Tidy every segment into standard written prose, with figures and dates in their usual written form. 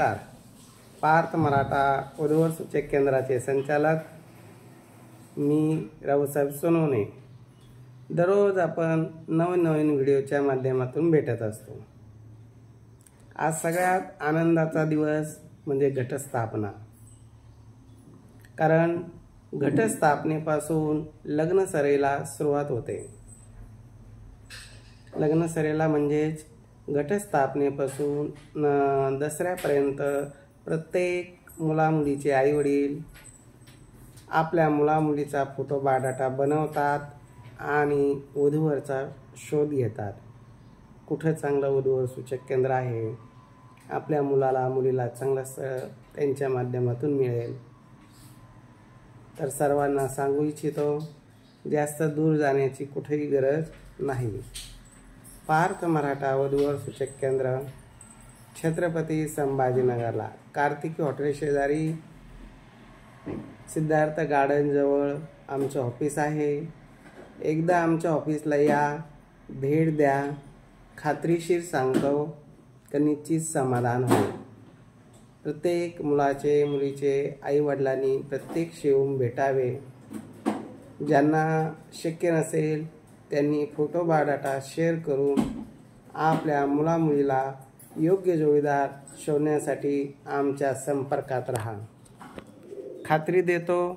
नमस्कार. पार्थ मराठा वधूवर सूचक केंद्राचे संचालक मी रावसाहेब सोनवणे. दररोज आपण नवीन व्हिडिओच्या माध्यमातून भेटत असतो. आज सगळ्यात आनंदाचा दिवस म्हणजे घटस्थापना. कारण घटस्थापनेपासून लग्नसरेला सुरुवात होते. लग्नसरेला म्हणजेच घटस्थापनेपासून दसऱ्यापर्यंत प्रत्येक मुलामुलीचे आईवडील आपल्या मुलामुलीचा फोटो बायोडाटा बनवतात आणि वधूवरचा शोध घेतात. कुठं चांगलं वधूवर सूचक केंद्र आहे, आपल्या मुलाला मुलीला चांगलं स्थळ त्यांच्या माध्यमातून मिळेल. तर सर्वांना सांगू इच्छितो, जास्त दूर जाण्याची कुठेही गरज नाही. पार्थ मराठा वधूवर सूचक केंद्र छत्रपती संभाजीनगरला कार्तिकी हॉटेल शेजारी सिद्धार्थ गार्डन जवळ आमचं ऑफिस आहे. एकदा आमच्या ऑफिसला या, भेट द्या. खात्रीशीर सांगतो की निश्चित समाधान होईल. प्रत्येक मुलाचे मुलीचे आईवडिलांनी प्रत्यक्ष येऊन भेटावे. ज्यांना शक्य नसेल त्यांनी फोटो बायोडाटा शेअर करून आपल्या मुलामुलीला योग्य जोडीदार शोधण्यासाठी आमच्या संपर्कात राहा. खात्री देतो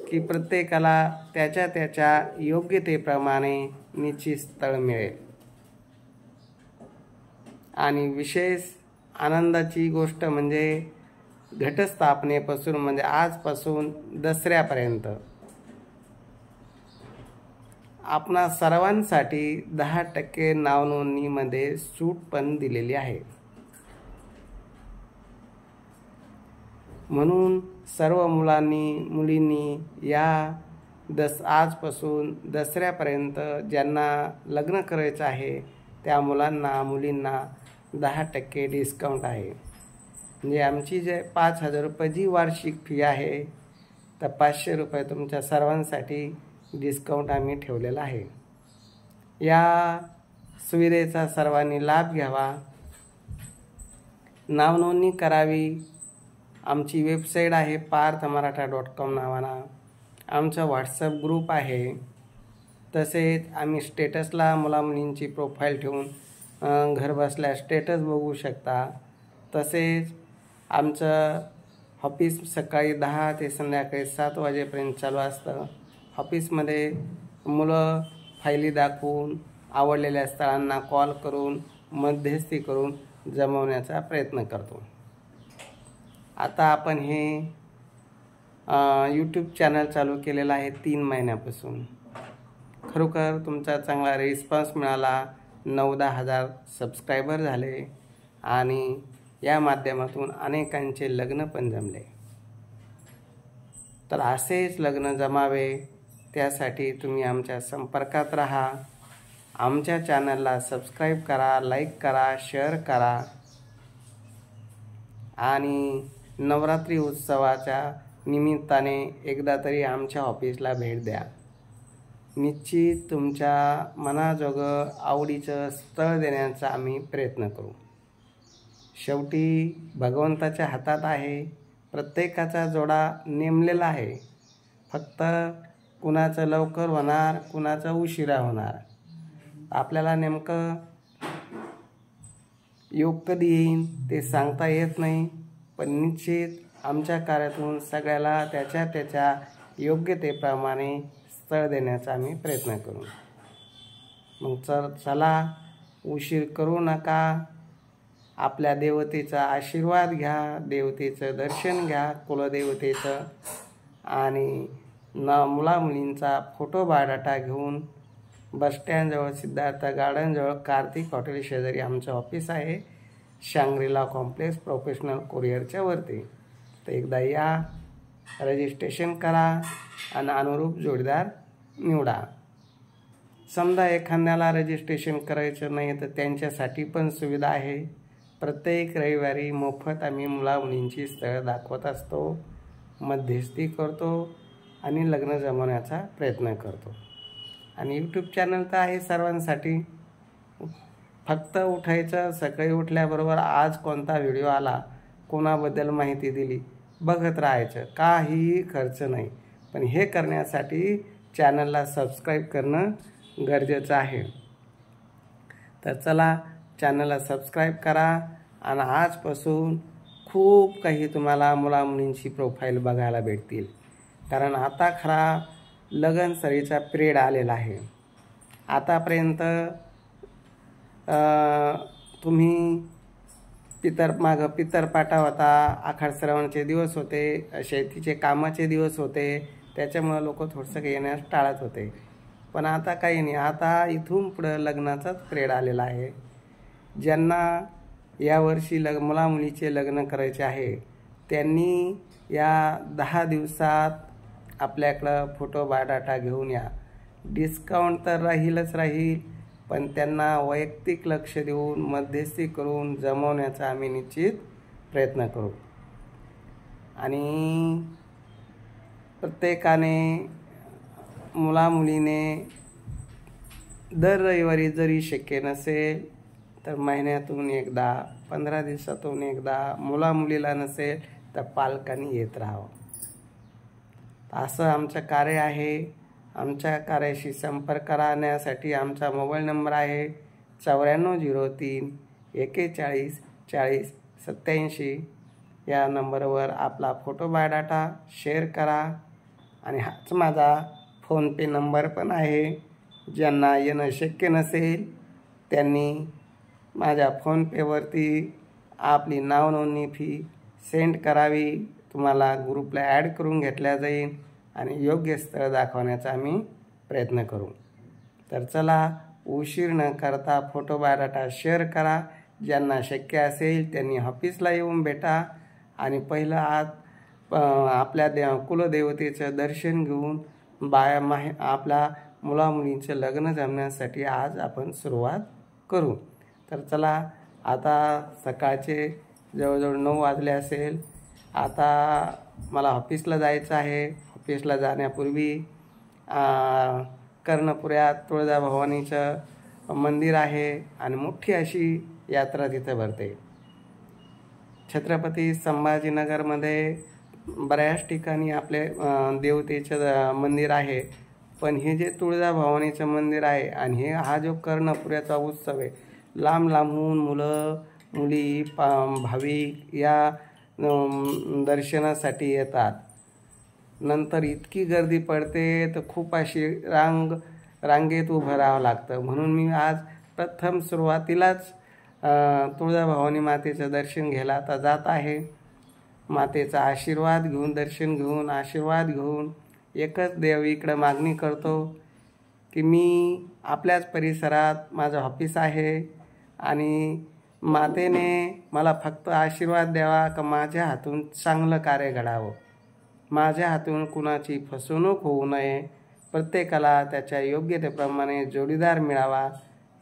की प्रत्येकाला त्याच्या त्याच्या योग्यतेप्रमाणे निश्चित स्थळ मिळेल. आणि विशेष आनंदाची गोष्ट म्हणजे घटस्थापनेपासून म्हणजे आजपासून दसऱ्यापर्यंत आपणा सर्वांसाठी 10% नावनोंदणीमध्ये सूट पण दिलेली आहे. म्हणून सर्व मुलींनी या आजपासून दसऱ्यापर्यंत ज्यांना लग्न करायचं आहे त्या मुलांना मुलींना 10% डिस्काउंट आहे. म्हणजे आमची जे 5,000 रुपये जी वार्षिक फी आहे तर 500 रुपये तुमच्या सर्वांसाठी डिस्काउंट आम्ही ठेवलेला आहे. या सुविधेचा सर्वांनी लाभ घ्यावा, नावनोंदणी करावी. आमची वेबसाईट आहे parthmaratha.com नावानं. आमचा व्हॉट्सअप ग्रुप आहे. तसेच आम्ही स्टेटसला मुलामुलींची प्रोफाईल ठेवून घर बसल्या स्टेटस बघू शकता. तसेच आमचं ऑफिस सकाळी 10 ते संध्याकाळी 7 वाजेपर्यंत चालू असतं. ऑफिसमध्ये मुलं फायली दाखवून आवडलेल्या स्थळांना कॉल करून मध्यस्थी करून जमवण्याचा प्रयत्न करतो. आता आपण हे यूट्यूब चॅनल चालू केलेलं आहे 3 महिन्यापासून. खरोखर तुमचा चांगला रिस्पॉन्स मिळाला. 9-10 हजार सबस्क्रायबर झाले आणि या माध्यमातून अनेकांचे लग्न पण जमले. तर असेच लग्न जमावे त्यासाठी तुम्ही आमच्या संपर्कात राहा. आमच्या चॅनलला सबस्क्राईब करा, लाईक करा, शेअर करा आणि नवरात्री उत्सवाच्या निमित्ताने एकदा तरी आमच्या ऑफिसला भेट द्या. निश्चित तुमच्या मनाजोगं आवडीचं स्थळ देण्याचा आम्ही प्रयत्न करू. शेवटी भगवंताच्या हातात आहे. प्रत्येकाचा जोडा नेमलेला आहे. फक्त कुणाचं लवकर होणार, कुणाचं उशिरा होणार. आपल्याला नेमकं योग कधी येईल ते सांगता येत नाही. पण निश्चित आमच्या कार्यातून सगळ्याला त्याच्या त्याच्या योग्यतेप्रमाणे स्थळ देण्याचा आम्ही प्रयत्न करू. मग चला उशीर करू नका. आपल्या देवतेचा आशीर्वाद घ्या, देवतेचं दर्शन घ्या, कुलदेवतेचं. आणि मुलामुलींचा फोटो बायोडाटा घेऊन बसस्टँडजवळ सिद्धार्थ गार्डनजवळ कार्तिक हॉटेल शेजारी आमचं ऑफिस आहे. शांग्रीला कॉम्प्लेक्स प्रोफेशनल कोरिअरच्या वरती. तर एकदा या, रजिस्ट्रेशन करा आणि अनुरूप जोडीदार निवडा. समजा एखाद्याला रजिस्ट्रेशन करायचं नाही तर त्यांच्यासाठी पण सुविधा आहे. प्रत्येक रविवारी मोफत आम्ही मुलामुलींची स्थळं दाखवत असतो, मध्यस्थी करतो आणि लग्न जमवण्याचा प्रयत्न करतो. आणि यूट्यूब चॅनल तर आहे सर्वांसाठी. फक्त उठायचं, सकाळी उठल्याबरोबर आज कोणता व्हिडिओ आला, कोणाबद्दल माहिती दिली, बघत राहायचं, काहीही खर्च नाही. पण हे करण्यासाठी चॅनलला सबस्क्राईब करणं गरजेचं आहे. तर चला, चॅनलला सबस्क्राईब करा आणि आजपासून खूप काही तुम्हाला मुलामुलींची प्रोफाईल बघायला भेटतील. कारण आता खरा लगनसरीचा पिरियड आलेला आहे. आतापर्यंत तुम्ही पितरपाटा होता, आखाड श्रावणचे दिवस होते, शेतीचे कामाचे दिवस होते, त्याच्यामुळं लोक थोडंसं येण्यास टाळत होते. पण आता काही नाही, आता इथून पुढं लग्नाचाच पिरियड आलेला आहे. ज्यांना यावर्षी मुलामुलीचे लग्न करायचे आहे त्यांनी या 10 दिवसात आपल्याकडं फोटो बायोडाटा घेऊन या. डिस्काउंट तर राहीलच राहील, पण त्यांना वैयक्तिक लक्ष देऊन मध्यस्थी करून जमवण्याचा आम्ही निश्चित प्रयत्न करू. आणि प्रत्येकाने मुलामुलीने दर रविवारी जरी शक्य नसेल तर महिन्यातून एकदा, 15 दिवसातून एकदा, मुलामुलीला नसेल तर पालकांनी येत राहावं. असं आमचं कार्य आहे. आमच्या कार्याशी संपर्क करण्यासाठी आमचा मोबाईल नंबर आहे 9403 41 40 87. या नंबरवर आपला फोटो बायोडाटा शेअर करा. आणि हाच माझा फोनपे नंबर पण आहे. ज्यांना येणं शक्य नसेल त्यांनी माझ्या फोनपेवरती आपली नाव नोंदणी फी सेंड करावी. तुम्हाला ग्रुपला ॲड करून घेतल्या जाईल आणि योग्य स्थळ दाखवण्याचा आम्ही प्रयत्न करू. तर चला, उशीर न करता फोटो बायोडाटा शेअर करा. ज्यांना शक्य असेल त्यांनी ऑफिसला येऊन भेटा आणि पहिलं आपल्या कुलदेवतेचं दर्शन घेऊन आपल्या मुलामुलींचं लग्न जमण्यासाठी आज आपण सुरुवात करू. तर चला, आता सकाळचे जवळजवळ 9 वाजले असेल. आता मला ऑफिसला जायचं आहे. ऑफिसला जाण्यापूर्वी कर्णपुऱ्यात तुळजाभवानीचं मंदिर आहे आणि मोठी अशी यात्रा तिथं भरते. छत्रपती संभाजीनगरमध्ये बऱ्याच ठिकाणी आपले देवतेचं मंदिर आहे. पण हे जे तुळजाभवानीचं मंदिर आहे आणि हा जो कर्णपुऱ्याचा उत्सव आहे, लांब लांबून मुलं मुली भाविक या दर्शनासाठी येतात. नंतर इतकी गर्दी पडते तर खूप अशी रांगेत उभं राहावं लागतं. म्हणून मी आज प्रथम सुरुवातीलाच तुळजाभवानी मातेचं दर्शन घ्यायला आता जात आहे. मातेचा आशीर्वाद घेऊन, दर्शन घेऊन, आशीर्वाद घेऊन एकच देवीकडे मागणी करतो की मी आपल्याच परिसरात माझं ऑफिस आहे आणि मातेने मला फक्त आशीर्वाद द्यावा का माझ्या हातून चांगलं कार्य घडावं, माझ्या हातून कुणाची फसवणूक होऊ नये, प्रत्येकाला त्याच्या योग्यतेप्रमाणे जोडीदार मिळावा,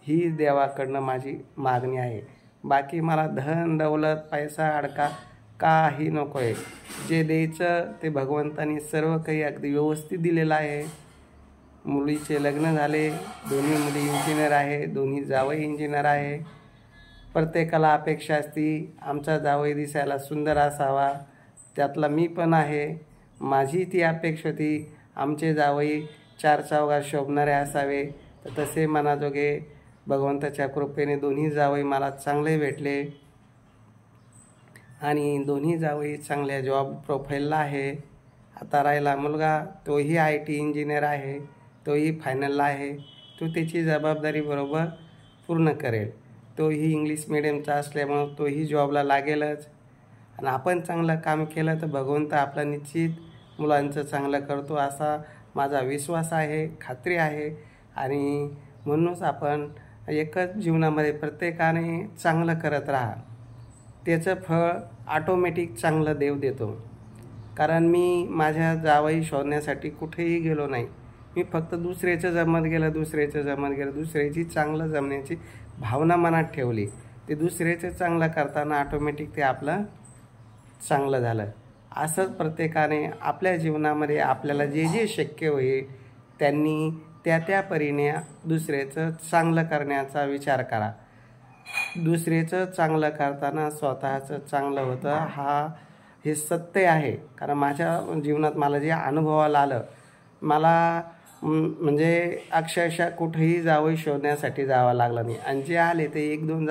ही देवाकडनं माझी मागणी आहे. बाकी मला धन दौलत पैसा अडका काही नको आहे. जे द्यायचं ते भगवंतानी सर्व काही अगदी व्यवस्थित दिलेलं आहे. मुलीचे लग्न झाले, दोन्ही मुली इंजिनियर आहे, दोन्ही जावई इंजिनियर आहे. प्रत्येकाला अपेक्षा असती आमचा जावई दिसायला सुंदर असावा, त्यातला मी पण आहे. माझी ती अपेक्षा होती आमचे जावई 4 चौघात शोभणारे असावे. तर तसे मनाजोगे भगवंताच्या कृपेने दोन्ही जावई मला चांगले भेटले आणि दोन्ही जावई चांगल्या जॉब प्रोफाईलला आहे. आता राहिला मुलगा, तोही IT इंजिनियर आहे, तोही फायनलला आहे. तो त्याची जबाबदारी बरोबर पूर्ण करेल. तोही इंग्लिश मिडियमचा असल्यामुळं तोही जॉबला लागेलच. आणि आपण चांगलं काम केलं तर भगवंत आपला निश्चित मुलांचं चांगलं करतो असा माझा विश्वास आहे, खात्री आहे. आणि म्हणूनच आपण एकच जीवनामध्ये प्रत्येकाने चांगलं करत राहा. त्याचं फळ ऑटोमॅटिक चांगलं देव देतो. कारण मी माझ्या जावई शोधण्यासाठी कुठेही गेलो नाही. मी फक्त दुसऱ्याचं जमत गेलं, दुसऱ्याची चांगलं जमण्याची भावना मनात ठेवली. ते दुसऱ्याचं चांगलं करताना ऑटोमॅटिक ते आपलं चांगलं झालं. असंच प्रत्येकाने आपल्या जीवनामध्ये आपल्याला जे जे शक्य होईल त्यांनी त्या परीने दुसऱ्याचं चांगलं करण्याचा विचार करा. दुसऱ्याचं चांगलं करताना स्वतःचं चांगलं होतं हे सत्य आहे. कारण माझ्या जीवनात मला जे अनुभवाला आलं, मला म्हणजे अक्षरशः कुठेही जावं शोधण्यासाठी जावं लागलं नाही. आणि जे आले ते 1-2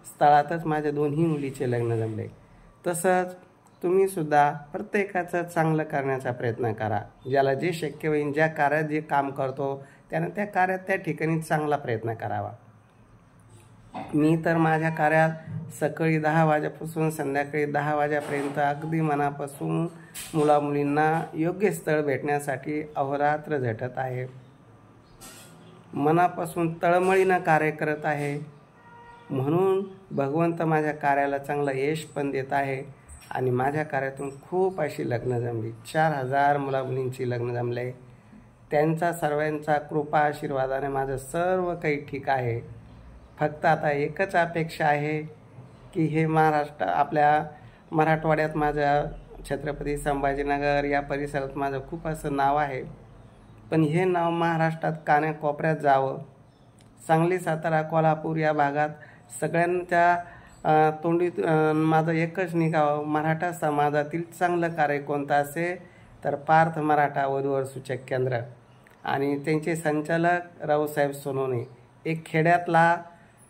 स्थळातच माझ्या दोन्ही मुलीचे लग्न जमले. तसंच तुम्हीसुद्धा प्रत्येकाचं चांगलं करण्याचा प्रयत्न करा. ज्याला जे शक्य होईल, ज्या कार्यात जे काम करतो त्यानं त्या कार्यात त्या ठिकाणी चांगला प्रयत्न करावा. मी तर माझ्या कार्यात सकाळी 10 वाजेपासून संध्याकाळी 10 वाजेपर्यंत अगदी मनापासून मुलामुलींना योग्य स्थळ भेटण्यासाठी अहोरात्र झटत आहे. मनापासून तळमळीनं कार्य करत आहे. म्हणून भगवंत माझ्या कार्याला चांगलं यश पण देत आहे. आणि माझ्या कार्यातून खूप अशी लग्न जमली. 4000 मुलामुलींची लग्न जमले. त्यांचा सर्वांचा कृपा आशीर्वादाने माझं सर्व काही ठीक आहे. फक्त आता एकच अपेक्षा आहे की हे आपल्या मराठवाड्यात माझं छत्रपती संभाजीनगर या परिसरात माझं खूप असं नाव आहे. पण हे नाव महाराष्ट्रात कानाकोपऱ्यात जावं. सांगली, सातारा, कोल्हापूर या भागात सगळ्यांच्या तोंडीत माझं एकच निघावं, मराठा समाजातील चांगलं कार्य कोणतं असेल तर पार्थ मराठा वधूवर सूचक केंद्र आणि त्यांचे संचालक रावसाहेब सोनवणे. एक खेड्यातला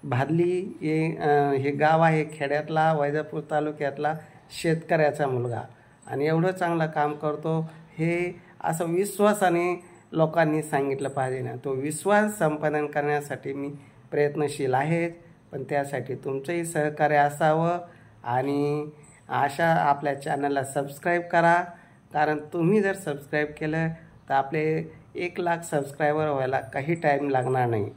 भादली हे गाव आहे. खेड्यातला वैजापूर तालुक्यातला शेतकऱ्याचा मुलगा आणि एवढं चांगलं काम करतो. हे असं विश्वासाने लोकांनी सांगितलं पाहिजे ना. तो विश्वास संपादन करण्यासाठी मी प्रयत्नशील आहे. पण त्यासाठी तुमचंही सहकार्य असावं. आणि अशा आपल्या चॅनलला सबस्क्राईब करा. कारण तुम्ही जर सबस्क्राईब केलं तर आपले 1 लाख सबस्क्रायबर व्हायला काही टाईम लागणार नाही.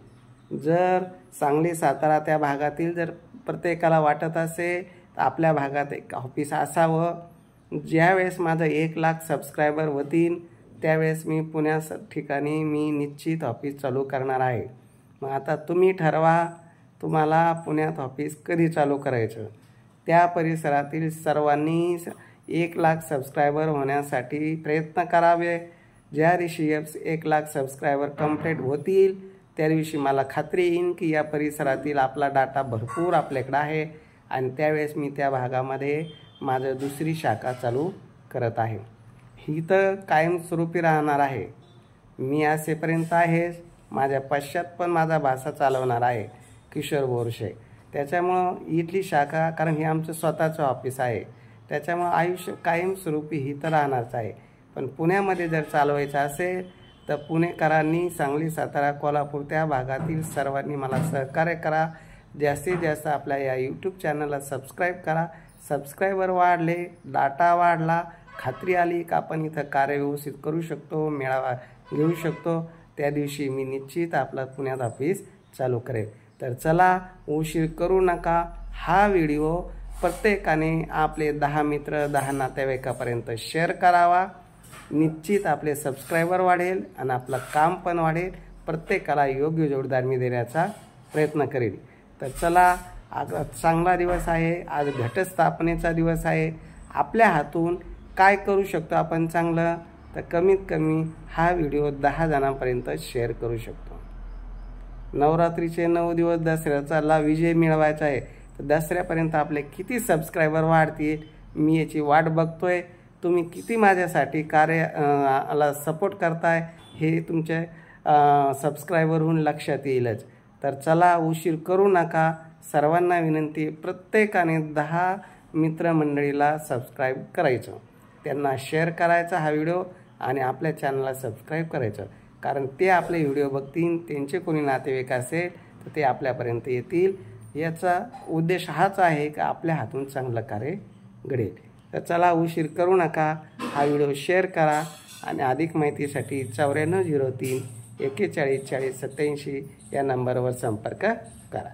जर सांगली, सातारा त्या भागातील जर प्रत्येकाला वाटत असेल तर आपल्या भागात एक ऑफिस असावं. ज्यावेळेस माझं 1 लाख सबस्क्रायबर होतील त्यावेळेस मी पुण्या ठिकाणी मी निश्चित ऑफिस चालू करणार आहे. मग आता तुम्ही ठरवा तुम्हाला पुण्यात ऑफिस कधी चालू करायचं. त्या परिसरातील सर्वांनी 1 लाख सबस्क्रायबर होण्यासाठी प्रयत्न करावे. ज्या दिवशी 1 लाख सबस्क्रायबर कंप्लीट होतील त्या दिवशी मला खात्री येईल की या परिसरातील आपला डाटा भरपूर आपल्याकडं आहे. आणि त्यावेळेस मी त्या भागामध्ये माझं दुसरी शाखा चालू करत आहे. ही तर कायमस्वरूपी राहणार आहे. मी असेपर्यंत आहे. माझ्या पश्चात पण माझा भाषा चालवणार आहे किशोर बोरशे. त्याच्यामुळं इथली शाखा, कारण हे आमचं स्वतःचं ऑफिस आहे, त्याच्यामुळं आयुष्य कायमस्वरूपी ही तर राहणारच आहे. पण पुण्यामध्ये जर चालवायचं असेल तर पुणेकरांनी सांगली, सातारा, कोल्हापूर त्या भागातील सर्वांनी मला सहकार्य करा. जास्तीत जास्त आपल्या या यूट्यूब चॅनलला सबस्क्राईब करा. सबस्क्रायबर वाढले, डाटा वाढला, खात्री आली का आपण इथं कार्य व्यवस्थित करू शकतो, मेळावा घेऊ शकतो, त्या दिवशी मी निश्चित आपला पुण्यात ऑफिस चालू करेल. तर चला उशीर करू नका. हा व्हिडिओ प्रत्येकाने आपले 10 मित्र 10 नातेवाईकापर्यंत शेअर करावा. निश्चित आपले सबस्क्रायबर वाढेल आणि आपलं काम पण वाढेल. प्रत्येकाला योग्य जोडदार मी देण्याचा प्रयत्न करेल. तर चला, आज चांगला दिवस आहे. आज घटस्थापनेचा दिवस आहे. आपल्या हातून काय करू शकतो आपण चांगलं, तर कमीत कमी हा व्हिडिओ 10 जणांपर्यंत शेअर करू शकतो. नवरात्रीचे 9 दिवस दसऱ्याचा विजय मिळवायचा आहे. तर दसऱ्यापर्यंत आपले किती सबस्क्रायबर वाढतील मी याची वाट बघतोय. तुम्ही किती माझ्यासाठी कार्याला सपोर्ट करताय हे तुमचे सबस्क्रायबरहून लक्षात येईलच. तर चला उशीर करू नका. सर्वांना विनंती, प्रत्येकाने 10 मित्रमंडळीला सबस्क्राईब करायचं, त्यांना शेअर करायचा हा व्हिडिओ आणि आपल्या चॅनलला सबस्क्राईब करायचं. कारण ते आपले व्हिडिओ बघतील, त्यांचे कोणी नातेवाईक असेल तर ते आपल्यापर्यंत येतील. याचा उद्देश हाच आहे की आपल्या हातून चांगलं कार्य घडेल. तर चला उशीर करू नका. हा व्हिडिओ शेअर करा आणि अधिक माहितीसाठी 9403 41 40 87 या नंबरवर संपर्क करा.